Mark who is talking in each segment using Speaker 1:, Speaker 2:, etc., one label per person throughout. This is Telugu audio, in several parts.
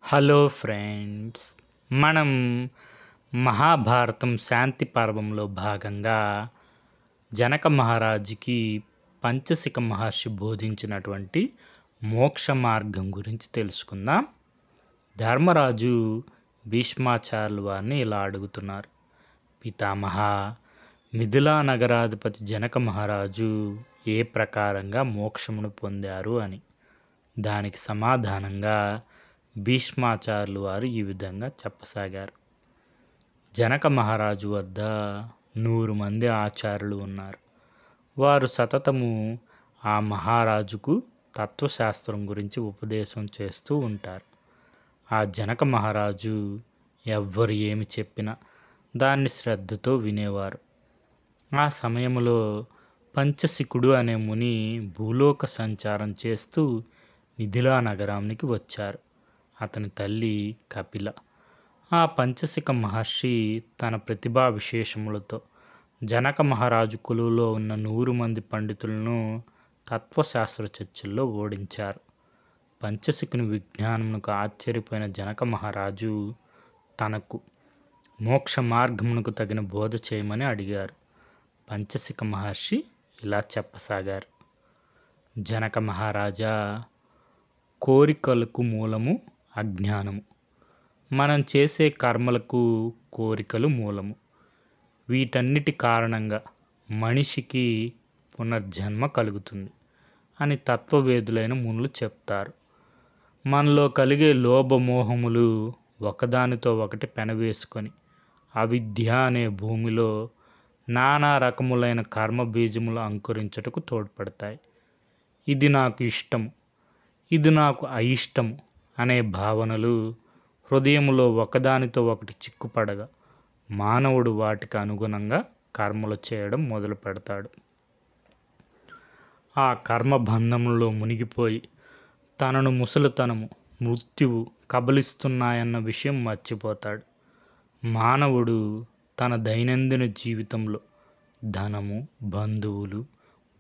Speaker 1: హలో ఫ్రెండ్స్, మనం మహాభారతం శాంతి పర్వంలో భాగంగా జనక మహారాజుకి పంచసిక మహర్షి బోధించినటువంటి మోక్ష మార్గం గురించి తెలుసుకుందాం. ధర్మరాజు భీష్మాచార్యుల వారిని ఇలా అడుగుతున్నారు. పితామహ, మిథిలా నగరాధిపతి జనక మహారాజు ఏ ప్రకారంగా మోక్షమును పొందారు అని. దానికి సమాధానంగా భీష్మాచార్యులు వారు ఈ విధంగా చెప్పసాగారు. జనక మహారాజు వద్ద 100 మంది ఆచార్యులు ఉన్నారు. వారు సతతము ఆ మహారాజుకు తత్వశాస్త్రం గురించి ఉపదేశం చేస్తూ ఉంటారు. ఆ జనక మహారాజు ఎవ్వరు ఏమి చెప్పినా దాన్ని శ్రద్ధతో వినేవారు. ఆ సమయంలో పంచసికుడు అనే ముని భూలోక సంచారం చేస్తూ మిథిలా నగరానికి వచ్చారు. అతని తల్లి కపిల. ఆ పంచసిక మహర్షి తన ప్రతిభా విశేషములతో జనక మహారాజు కొలువులో ఉన్న 100 మంది పండితులను తత్వశాస్త్ర చర్చల్లో ఓడించారు. పంచసికుని విజ్ఞానమునకు ఆశ్చర్యపోయిన జనక మహారాజు తనకు మోక్ష మార్గమునకు తగిన బోధ చేయమని అడిగారు. పంచసిక మహర్షి ఇలా చెప్పసాగారు. జనక మహారాజా, కోరికలకు మూలము అజ్ఞానము. మనం చేసే కర్మలకు కోరికలు మూలము. వీటన్నిటి కారణంగా మనిషికి పునర్జన్మ కలుగుతుంది అని తత్వవేదులైన మునులు చెప్తారు. మనలో కలిగే లోభమోహములు ఒకదానితో ఒకటి పెనవేసుకొని అవిద్య అనే భూమిలో నానా రకములైన కర్మ బీజములు అంకురించుటకు తోడ్పడతాయి. ఇది నాకు ఇష్టము, ఇది నాకు అయిష్టము అనే భావనలు హృదయములో ఒకదానితో ఒకటి చిక్కుపడగా మానవుడు వాటికి అనుగుణంగా కర్మలు చేయడం మొదలు పెడతాడు. ఆ కర్మబంధములో మునిగిపోయి తనను ముసలితనము, మృత్యువు కబలిస్తున్నాయన్న విషయం మర్చిపోతాడు. మానవుడు తన దైనందిన జీవితంలో ధనము, బంధువులు,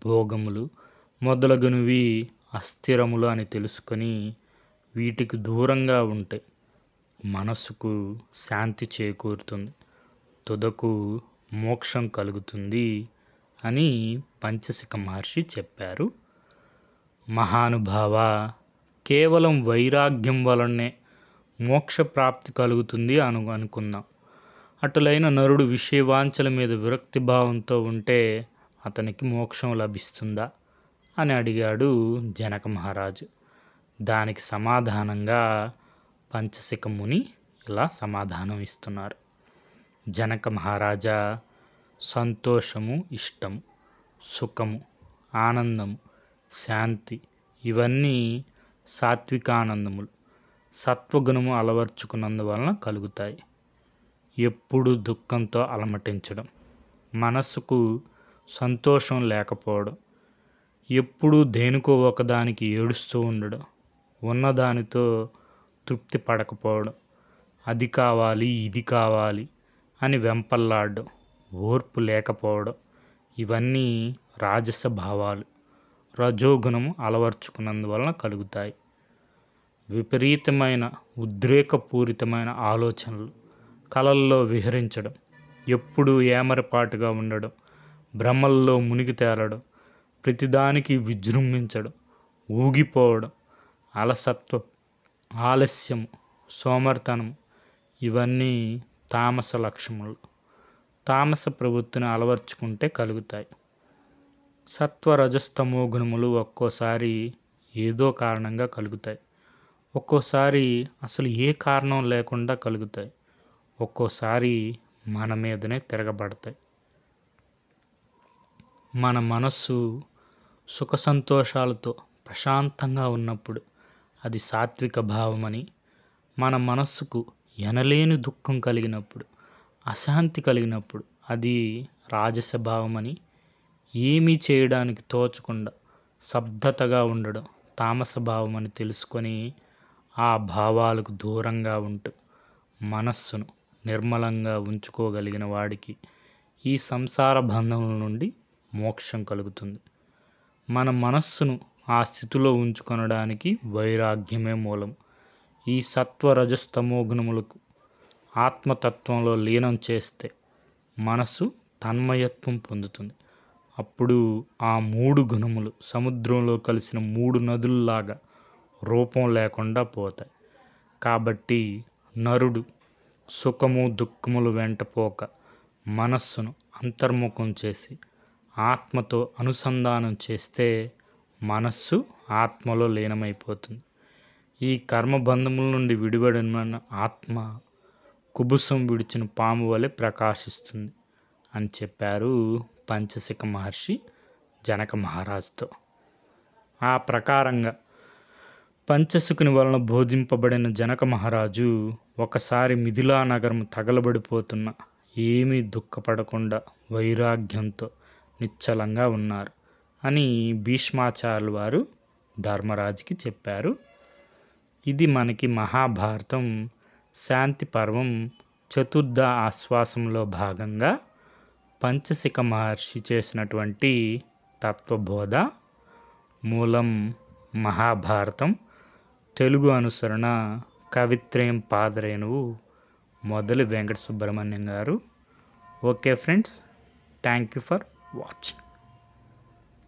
Speaker 1: భోగములు మొదలగునవి అస్థిరములు అని తెలుసుకొని వీటికి దూరంగా ఉంటే మనస్సుకు శాంతి చేకూరుతుంది, తుదకు మోక్షం కలుగుతుంది అని పంచసిక మహర్షి చెప్పారు. మహానుభావ, కేవలం వైరాగ్యం వలనే మోక్ష ప్రాప్తి కలుగుతుంది అనుకుందాం. అటులైన నరుడు విషయవాంఛల మీద విరక్తి భావంతో ఉంటే అతనికి మోక్షం లభిస్తుందా అని అడిగాడు జనక మహారాజు. దానికి సమాధానంగా పంచసిక ముని ఇలా సమాధానం ఇస్తున్నారు. జనక మహారాజా, సంతోషము ఇష్టము, సుఖము, ఆనందము, శాంతి ఇవన్నీ సాత్వికానందములు సత్వగుణము అలవర్చుకున్నందువలన కలుగుతాయి. ఎప్పుడు దుఃఖంతో అలమటించడం, మనస్సుకు సంతోషం లేకపోవడం, ఎప్పుడూ దేనికో ఒకదానికి ఏడుస్తూ ఉండడం, ఉన్నదానితో తృప్తి పడకపోవడం, అది కావాలి ఇది కావాలి అని వెంపల్లాడడం, ఓర్పు లేకపోవడం ఇవన్నీ రాజస భావాలు రజోగుణము అలవర్చుకున్నందువలన కలుగుతాయి. విపరీతమైన ఉద్రేకపూరితమైన ఆలోచనలు, కలల్లో విహరించడం, ఎప్పుడూ ఏమరపాటుగా ఉండడం, భ్రమల్లో మునిగి తేలడం, ప్రతిదానికి విజృంభించడం, ఊగిపోవడం, అలసత్వం, ఆలస్యము, సోమర్తనము ఇవన్నీ తామస లక్షణములు. తామస ప్రవృత్తిని అలవర్చుకుంటే కలుగుతాయి. సత్వరజస్తమో గుణములు ఒక్కోసారి ఏదో కారణంగా కలుగుతాయి, ఒక్కోసారి అసలు ఏ కారణం లేకుండా కలుగుతాయి, ఒక్కోసారి మన మీదనే తిరగబడతాయి. మన మనస్సు సుఖ సంతోషాలతో ప్రశాంతంగా ఉన్నప్పుడు అది సాత్విక భావమని, మన మనస్సుకు ఎనలేని దుఃఖం కలిగినప్పుడు, అశాంతి కలిగినప్పుడు అది రాజస భావమని, ఏమీ చేయడానికి తోచకుండా స్తబ్దతగా ఉండడం తామస భావమని తెలుసుకొని ఆ భావాలకు దూరంగా ఉంటూ మనస్సును నిర్మలంగా ఉంచుకోగలిగిన వాడికి ఈ సంసార బంధముల నుండి మోక్షం కలుగుతుంది. మన మనస్సును ఆ స్థితిలో ఉంచుకొనడానికి వైరాగ్యమే మూలం. ఈ సత్వరజస్తమో గుణములకు ఆత్మతత్వంలో లీనం చేస్తే మనసు తన్మయత్వం పొందుతుంది. అప్పుడు ఆ 3 గుణములు సముద్రంలో కలిసిన 3 నదుల్లాగా రూపం లేకుండా పోతాయి. కాబట్టి నరుడు సుఖము దుఃఖములు వెంటపోక మనస్సును అంతర్ముఖం చేసి ఆత్మతో అనుసంధానం చేస్తే మనస్సు ఆత్మలో లీనమైపోతుంది. ఈ కర్మబంధముల నుండి విడిపడిన ఆత్మ కుబుసం విడిచిన పాము వలె ప్రకాశిస్తుంది అని చెప్పారు పంచశిఖ మహర్షి జనక మహారాజుతో. ఆ ప్రకారంగా పంచశిఖుని వలన బోధింపబడిన జనక మహారాజు ఒకసారి మిథిలా నగరం తగలబడిపోతున్న ఏమీ దుఃఖపడకుండా వైరాగ్యంతో నిశ్చలంగా ఉన్నారు అని భీష్మాచార్యుల వారు ధర్మరాజుకి చెప్పారు. ఇది మనకి మహాభారతం శాంతి పర్వం చతుర్థ ఆశ్వాసంలో భాగంగా పంచశిఖ మహర్షి చేసినటువంటి తత్వబోధ. మూలం మహాభారతం, తెలుగు అనుసరణ కవిత్రయం పాదరేణువు మొదలు వెంకట సుబ్రహ్మణ్యం గారు. Okay friends, thank you for watching.